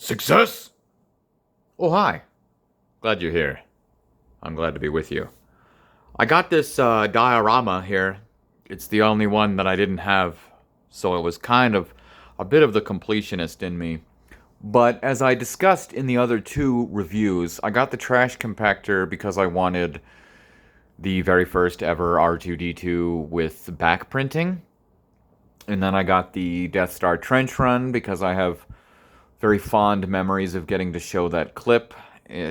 Success? Oh, hi. Glad you're here. I'm glad to be with you. I got this diorama here. It's the only one that I didn't have, so it was kind of a bit of the completionist in me. But as I discussed in the other two reviews, I got the trash compactor because I wanted the very first ever R2D2 with back printing. And then I got the Death Star Trench Run because I have very fond memories of getting to show that clip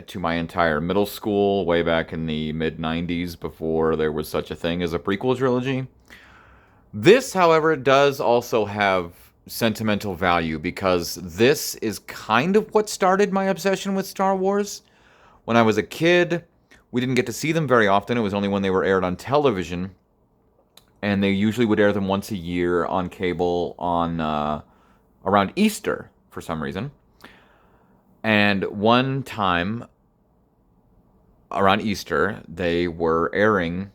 to my entire middle school way back in the mid 90s before there was such a thing as a prequel trilogy. This, however, does also have sentimental value because this is kind of what started my obsession with Star Wars. When I was a kid, we didn't get to see them very often. It was only when they were aired on television. And they usually would air them once a year on cable on around Easter for some reason. And one time around Easter, they were airing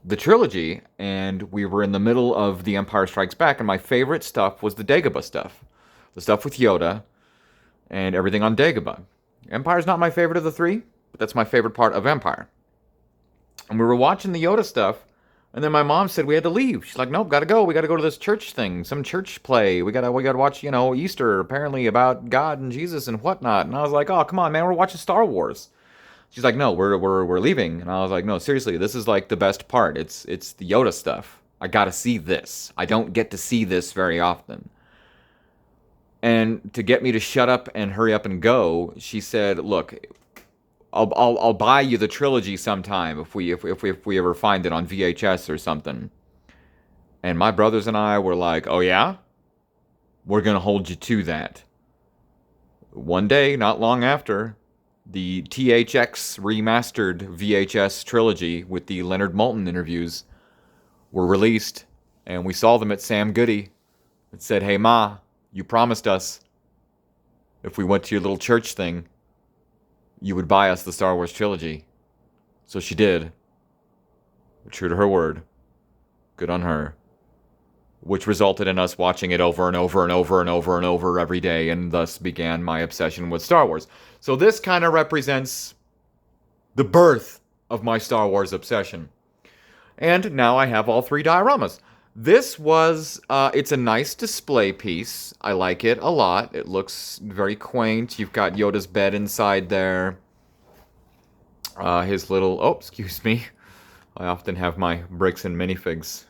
the trilogy, and we were in the middle of The Empire Strikes Back, and my favorite stuff was the Dagobah stuff. The stuff with Yoda and everything on Dagobah. Empire's not my favorite of the three, but that's my favorite part of Empire. And we were watching the Yoda stuff, and then my mom said we had to leave. She's like, "Nope, gotta go. We gotta go to this church thing, some church play. We gotta watch, Easter, apparently about God and Jesus and whatnot." And I was like, "Oh, come on, man, we're watching Star Wars." She's like, "No, we're leaving." And I was like, "No, seriously, this is like the best part. It's the Yoda stuff. I gotta see this. I don't get to see this very often." And to get me to shut up and hurry up and go, she said, "Look, I'll buy you the trilogy sometime if we ever find it on VHS or something." And my brothers and I were like, "Oh yeah? We're gonna hold you to that." One day, not long after, the THX remastered VHS trilogy with the Leonard Maltin interviews were released, and we saw them at Sam Goody. It said, "Hey Ma, you promised us if we went to your little church thing, you would buy us the Star Wars trilogy." So she did. True to her word. Good on her. Which resulted in us watching it over and over and over and over and over every day, and thus began my obsession with Star Wars. So this kind of represents the birth of my Star Wars obsession. And now I have all three dioramas. This was, it's a nice display piece. I like it a lot. It looks very quaint. You've got Yoda's bed inside there. His little, oh, excuse me. I often have my bricks and minifigs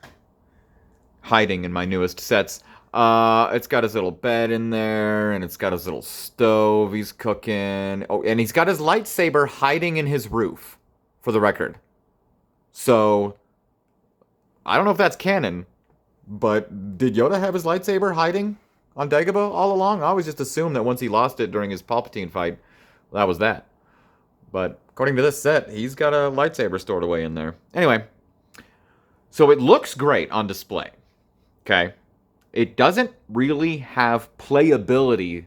hiding in my newest sets. It's got his little bed in there, and it's got his little stove he's cooking. Oh, and he's got his lightsaber hiding in his roof, for the record. So, I don't know if that's canon, but did Yoda have his lightsaber hiding on Dagobah all along? I always just assumed that once he lost it during his Palpatine fight, that was that. But according to this set, he's got a lightsaber stored away in there. Anyway, so it looks great on display. Okay? It doesn't really have playability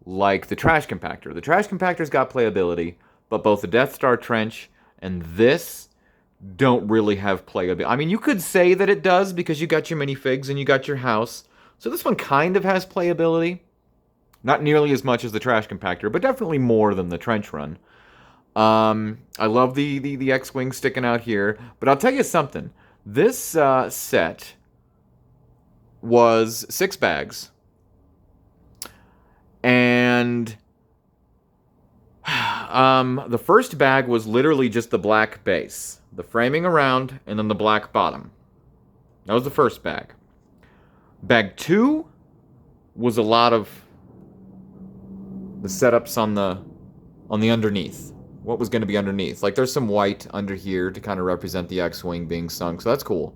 like the trash compactor. The trash compactor's got playability, but both the Death Star Trench and this don't really have playability. I mean, you could say that it does because you got your minifigs and you got your house. So this one kind of has playability. Not nearly as much as the trash compactor, but definitely more than the Trench Run. I love the X-Wing sticking out here, but I'll tell you something. This set was 6 bags, and the first bag was literally just the black base, the framing around, and then the black bottom. That was the first bag. Bag 2 was a lot of the setups on the underneath. What was going to be underneath? Like, there's some white under here to kind of represent the X-Wing being sunk, so that's cool.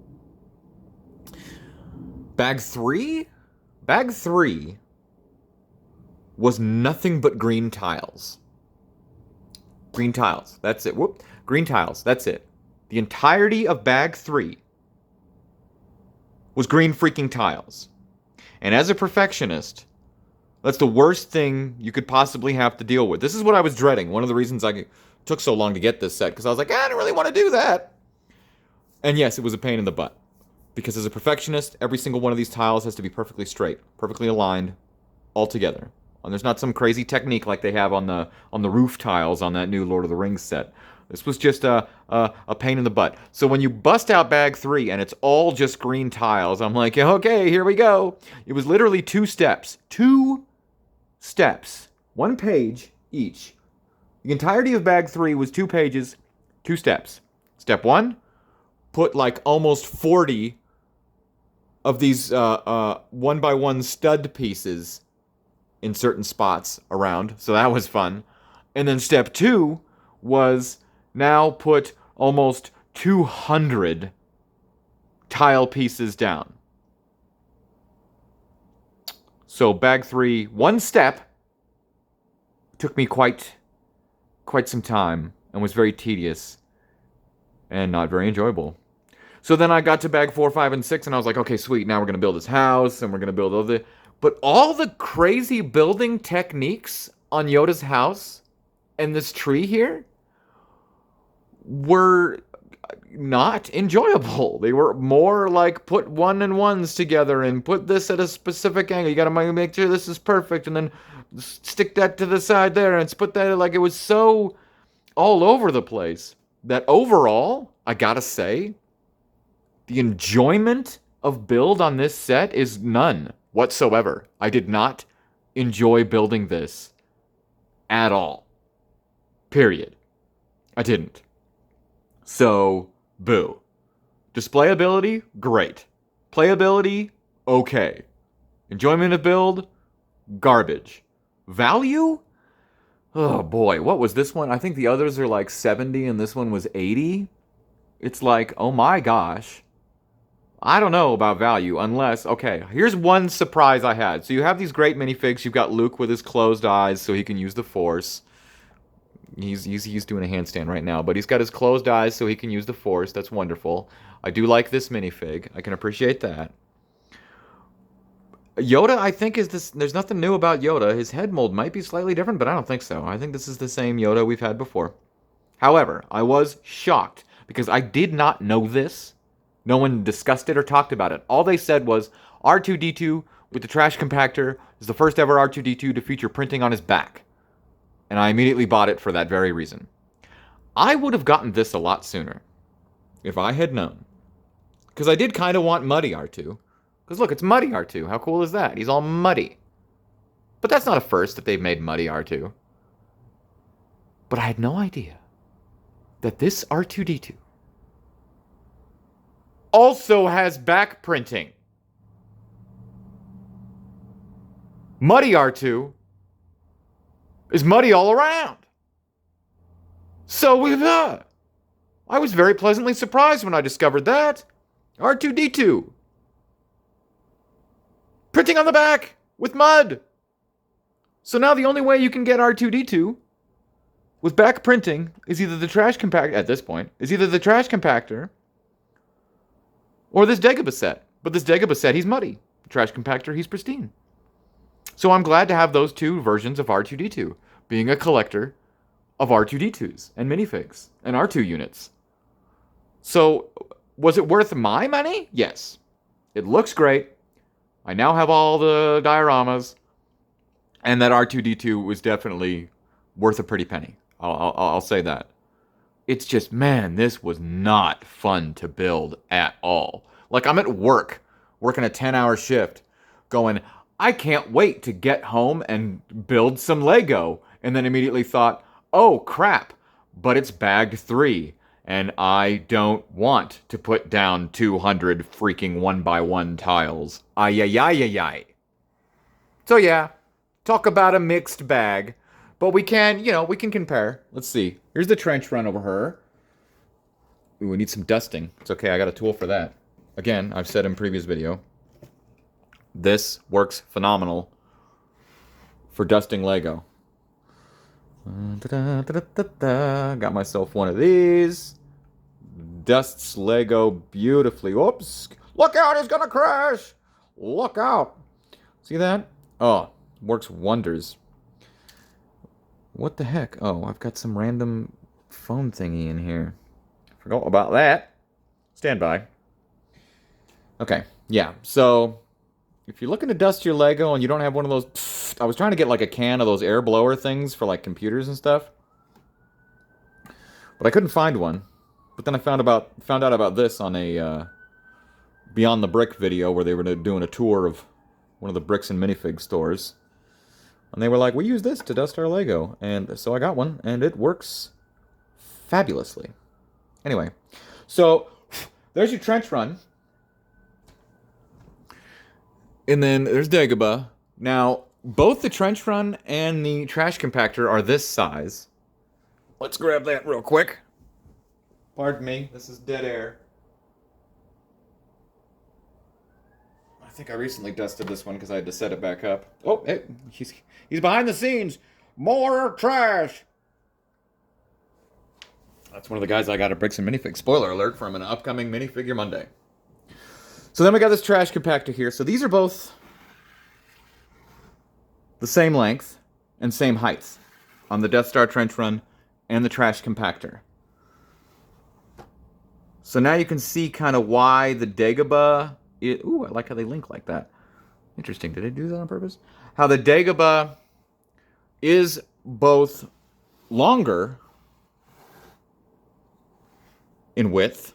Bag 3? Bag 3 was nothing but green tiles. Green tiles. That's it. Whoop. Green tiles. That's it. The entirety of Bag 3 was green freaking tiles. And as a perfectionist, that's the worst thing you could possibly have to deal with. This is what I was dreading. One of the reasons I took so long to get this set, because I was like, I don't really want to do that. And yes, it was a pain in the butt. Because as a perfectionist, every single one of these tiles has to be perfectly straight, perfectly aligned, all together. And there's not some crazy technique like they have on the roof tiles on that new Lord of the Rings set. This was just a pain in the butt. So when you bust out bag 3 and it's all just green tiles, I'm like, okay, here we go. It was literally 2 steps. 2 steps. 1 page each. The entirety of bag 3 was 2 pages, 2 steps. Step 1, put like almost 40 of these 1x1 stud pieces in certain spots around. So that was fun. And then step 2 was now put almost 200 tile pieces down. So bag 3, 1 step, took me quite some time and was very tedious and not very enjoyable. So then I got to bag 4, 5, and 6, and I was like, okay, sweet, now we're going to build this house, and we're going to build all the... But all the crazy building techniques on Yoda's house and this tree here were not enjoyable. They were more like put 1 and 1s together and put this at a specific angle. You got to make sure this is perfect, and then stick that to the side there, and put that... Like, it was so all over the place that overall, I gotta say, the enjoyment of build on this set is none whatsoever. I did not enjoy building this at all. Period. I didn't. So, boo. Displayability, great. Playability, okay. Enjoyment of build, garbage. Value? Oh boy, what was this one? I think the others are like 70 and this one was 80. It's like, oh my gosh. I don't know about value unless, okay, here's one surprise I had. So you have these great minifigs. You've got Luke with his closed eyes so he can use the Force. He's doing a handstand right now, but he's got his closed eyes so he can use the Force. That's wonderful. I do like this minifig. I can appreciate that. Yoda, I think, is this... There's nothing new about Yoda. His head mold might be slightly different, but I don't think so. I think this is the same Yoda we've had before. However, I was shocked because I did not know this. No one discussed it or talked about it. All they said was R2-D2 with the trash compactor is the first ever R2-D2 to feature printing on his back. And I immediately bought it for that very reason. I would have gotten this a lot sooner if I had known. Because I did kind of want Muddy R2. Because look, it's Muddy R2. How cool is that? He's all muddy. But that's not a first that they've made Muddy R2. But I had no idea that this R2-D2 also has back printing. Muddy R2 is muddy all around. So I was very pleasantly surprised when I discovered that. R2-D2. Printing on the back with mud. So now the only way you can get R2-D2 with back printing is either the trash compactor, at this point, is either the trash compactor or this Dagobah set. But this Dagobah set, he's muddy. The trash compactor, he's pristine. So I'm glad to have those 2 versions of R2-D2, being a collector of R2-D2s and minifigs and R2 units. So was it worth my money? Yes. It looks great. I now have all the dioramas, and that R2-D2 was definitely worth a pretty penny. I'll say that. It's just, man, this was not fun to build at all. Like, I'm at work, working a 10-hour shift, going, I can't wait to get home and build some Lego. And then immediately thought, oh, crap, but it's bagged 3. And I don't want to put down 200 freaking 1x1 tiles. Ay. So yeah, talk about a mixed bag. But we can, we can compare. Let's see. Here's the trench run over her. Ooh, we need some dusting. It's okay, I got a tool for that. Again, I've said in previous video, this works phenomenal for dusting Lego. Got myself one of these. Dusts Lego beautifully. Oops. Look out, it's gonna crash. Look out. See that? Oh, works wonders. What the heck? Oh, I've got some random phone thingy in here. Forgot about that. Stand by. Okay, yeah, so if you're looking to dust your Lego and you don't have one of those, I was trying to get like a can of those air blower things for like computers and stuff, but I couldn't find one. But then I found out about this on a Beyond the Brick video where they were doing a tour of one of the bricks and minifig stores, and they were like, "We use this to dust our Lego," and so I got one, and it works fabulously. Anyway, so there's your trench run. And then there's Dagobah. Now, both the trench run and the trash compactor are this size. Let's grab that real quick. Pardon me, this is dead air. I think I recently dusted this one because I had to set it back up. Oh, hey, he's behind the scenes. More trash. That's one of the guys I got a Bricks and Minifig spoiler alert from an upcoming Minifigure Monday. So then we got this trash compactor here. So these are both the same length and same height on the Death Star trench run and the trash compactor. So now you can see kind of why the Dagobah... Ooh, I like how they link like that. Interesting. Did they do that on purpose? How the Dagobah is both longer in width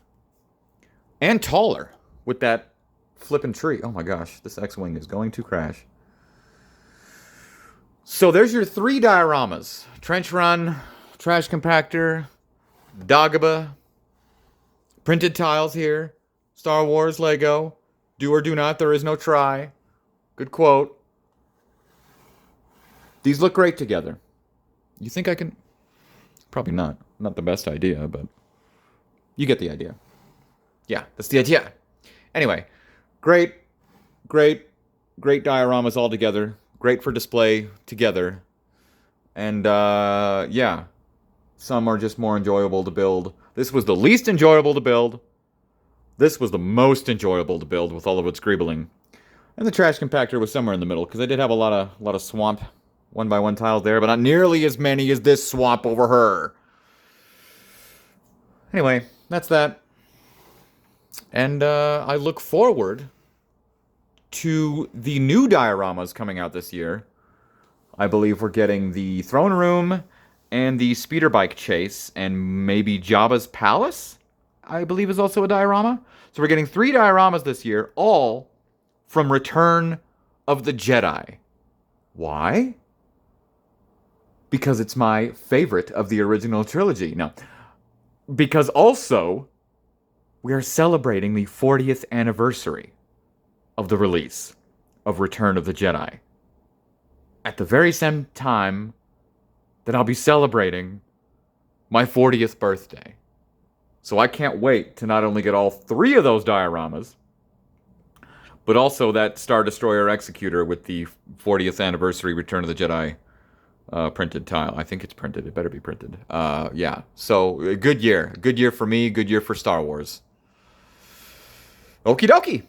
and taller with that flipping tree. Oh my gosh, this X-Wing is going to crash. So there's your 3 dioramas. Trench run, trash compactor, Dagobah, printed tiles here, Star Wars Lego, do or do not, there is no try. Good quote. These look great together. You think I can... Probably not. Not the best idea, but you get the idea. Yeah, that's the idea. Anyway, great dioramas all together. Great for display together. And, yeah. Some are just more enjoyable to build. This was the least enjoyable to build. This was the most enjoyable to build with all of its scribbling. And the trash compactor was somewhere in the middle, because I did have a lot of swamp 1x1 tiles there, but not nearly as many as this swamp over her. Anyway, that's that. And I look forward to the new dioramas coming out this year. I believe we're getting the throne room and the speeder bike chase and maybe Jabba's palace, I believe, is also a diorama. So we're getting 3 dioramas this year, all from Return of the Jedi. Why? Because it's my favorite of the original trilogy. No, because also we are celebrating the 40th anniversary of the release of Return of the Jedi. At the very same time that I'll be celebrating my 40th birthday. So I can't wait to not only get all 3 of those dioramas, but also that Star Destroyer Executor with the 40th anniversary Return of the Jedi printed tile. I think it's printed. It better be printed. Yeah. So, a good year. Good year for me. Good year for Star Wars. Okie dokie.